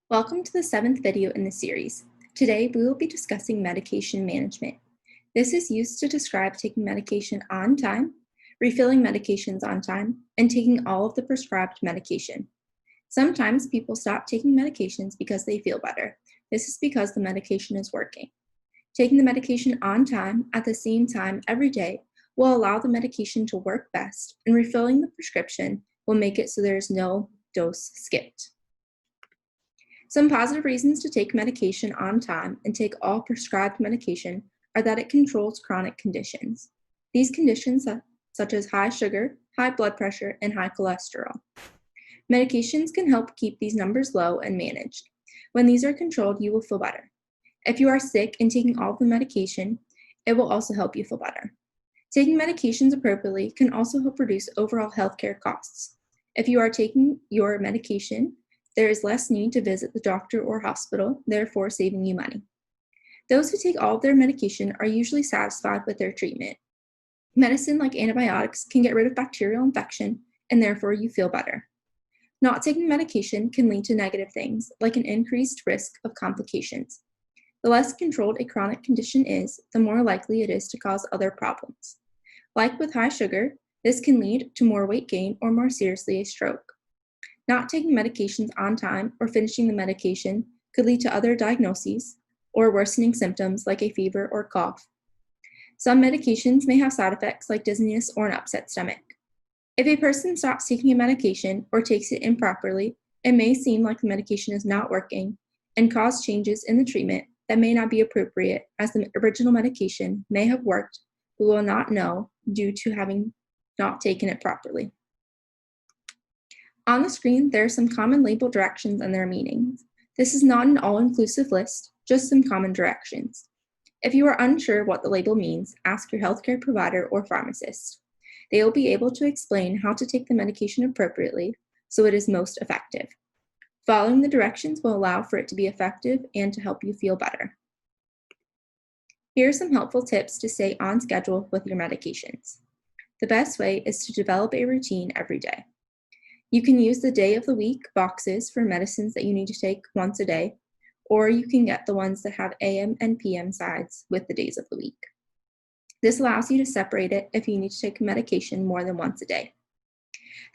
Welcome to the 7th video in the series. Today we will be discussing medication management. This is used to describe taking medication on time, refilling medications on time, and taking all of the prescribed medication. Sometimes people stop taking medications because they feel better. This is because the medication is working. Taking the medication on time at the same time every day will allow the medication to work best, and refilling the prescription will make it so there is no dose skipped. Some positive reasons to take medication on time and take all prescribed medication are that it controls chronic conditions. These conditions such as high sugar, high blood pressure, and high cholesterol. Medications can help keep these numbers low and managed. When these are controlled, you will feel better. If you are sick and taking all of the medication, it will also help you feel better. Taking medications appropriately can also help reduce overall healthcare costs. If you are taking your medication, there is less need to visit the doctor or hospital, therefore saving you money. Those who take all of their medication are usually satisfied with their treatment. Medicine like antibiotics can get rid of bacterial infection, and therefore you feel better. Not taking medication can lead to negative things, like an increased risk of complications. The less controlled a chronic condition is, the more likely it is to cause other problems. Like with high sugar, this can lead to more weight gain or more seriously a stroke. Not taking medications on time or finishing the medication could lead to other diagnoses or worsening symptoms like a fever or cough. Some medications may have side effects like dizziness or an upset stomach. If a person stops taking a medication or takes it improperly, it may seem like the medication is not working and cause changes in the treatment that may not be appropriate, as the original medication may have worked but will not know due to having not taken it properly. On the screen, there are some common label directions and their meanings. This is not an all-inclusive list, just some common directions. If you are unsure what the label means, ask your healthcare provider or pharmacist. They will be able to explain how to take the medication appropriately so it is most effective. Following the directions will allow for it to be effective and to help you feel better. Here are some helpful tips to stay on schedule with your medications. The best way is to develop a routine every day. You can use the day of the week boxes for medicines that you need to take once a day, or you can get the ones that have AM and PM sides with the days of the week. This allows you to separate it if you need to take medication more than once a day.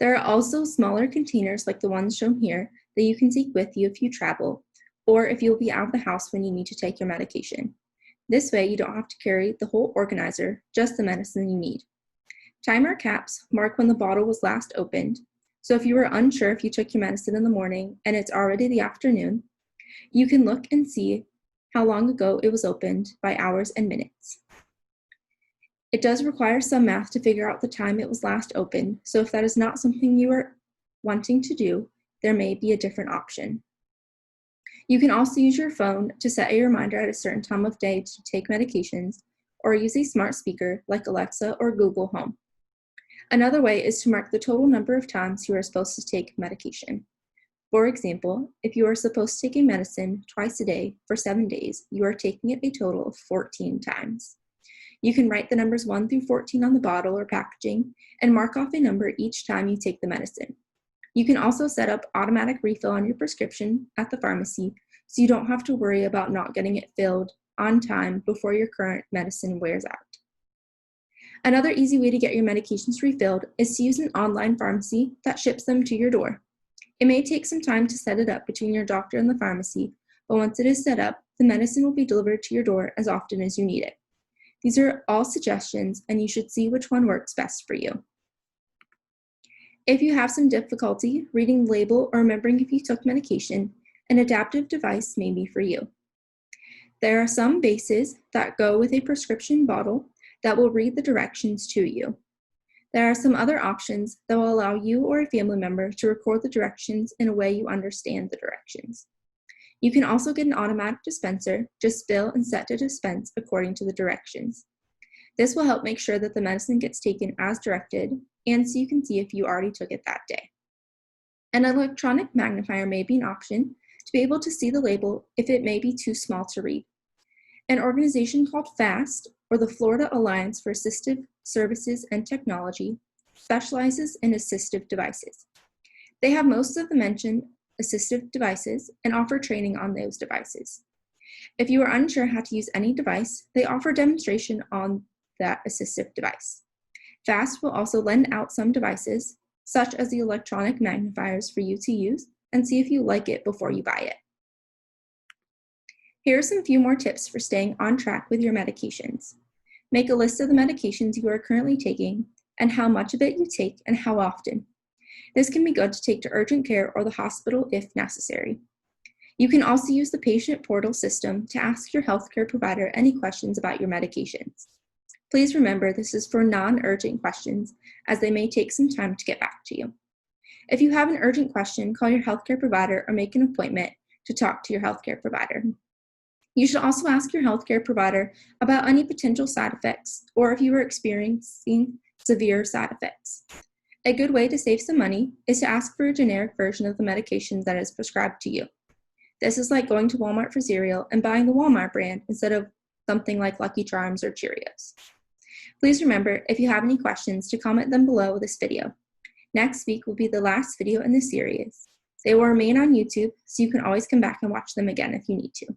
There are also smaller containers like the ones shown here that you can take with you if you travel, or if you'll be out of the house when you need to take your medication. This way you don't have to carry the whole organizer, just the medicine you need. Timer caps mark when the bottle was last opened. So if you are unsure if you took your medicine in the morning and it's already the afternoon, you can look and see how long ago it was opened by hours and minutes. It does require some math to figure out the time it was last opened, so if that is not something you are wanting to do, there may be a different option. You can also use your phone to set a reminder at a certain time of day to take medications, or use a smart speaker like Alexa or Google Home. Another way is to mark the total number of times you are supposed to take medication. For example, if you are supposed to take a medicine twice a day for 7 days, you are taking it a total of 14 times. You can write the numbers 1 through 14 on the bottle or packaging and mark off a number each time you take the medicine. You can also set up automatic refill on your prescription at the pharmacy so you don't have to worry about not getting it filled on time before your current medicine wears out. Another easy way to get your medications refilled is to use an online pharmacy that ships them to your door. It may take some time to set it up between your doctor and the pharmacy, but once it is set up, the medicine will be delivered to your door as often as you need it. These are all suggestions, and you should see which one works best for you. If you have some difficulty reading the label or remembering if you took medication, an adaptive device may be for you. There are some bases that go with a prescription bottle that will read the directions to you. There are some other options that will allow you or a family member to record the directions in a way you understand the directions. You can also get an automatic dispenser, just fill and set to dispense according to the directions. This will help make sure that the medicine gets taken as directed, and so you can see if you already took it that day. An electronic magnifier may be an option to be able to see the label if it may be too small to read. An organization called FAST, or the Florida Alliance for Assistive Services and Technology, specializes in assistive devices. They have most of the mentioned assistive devices, and offer training on those devices. If you are unsure how to use any device, they offer demonstration on that assistive device. FAST will also lend out some devices, such as the electronic magnifiers for you to use, and see if you like it before you buy it. Here are some few more tips for staying on track with your medications. Make a list of the medications you are currently taking and how much of it you take and how often. This can be good to take to urgent care or the hospital if necessary. You can also use the patient portal system to ask your healthcare provider any questions about your medications. Please remember this is for non-urgent questions, as they may take some time to get back to you. If you have an urgent question, call your healthcare provider or make an appointment to talk to your healthcare provider. You should also ask your healthcare provider about any potential side effects or if you are experiencing severe side effects. A good way to save some money is to ask for a generic version of the medication that is prescribed to you. This is like going to Walmart for cereal and buying the Walmart brand instead of something like Lucky Charms or Cheerios. Please remember, if you have any questions, to comment them below this video. Next week will be the last video in this series. They will remain on YouTube, so you can always come back and watch them again if you need to.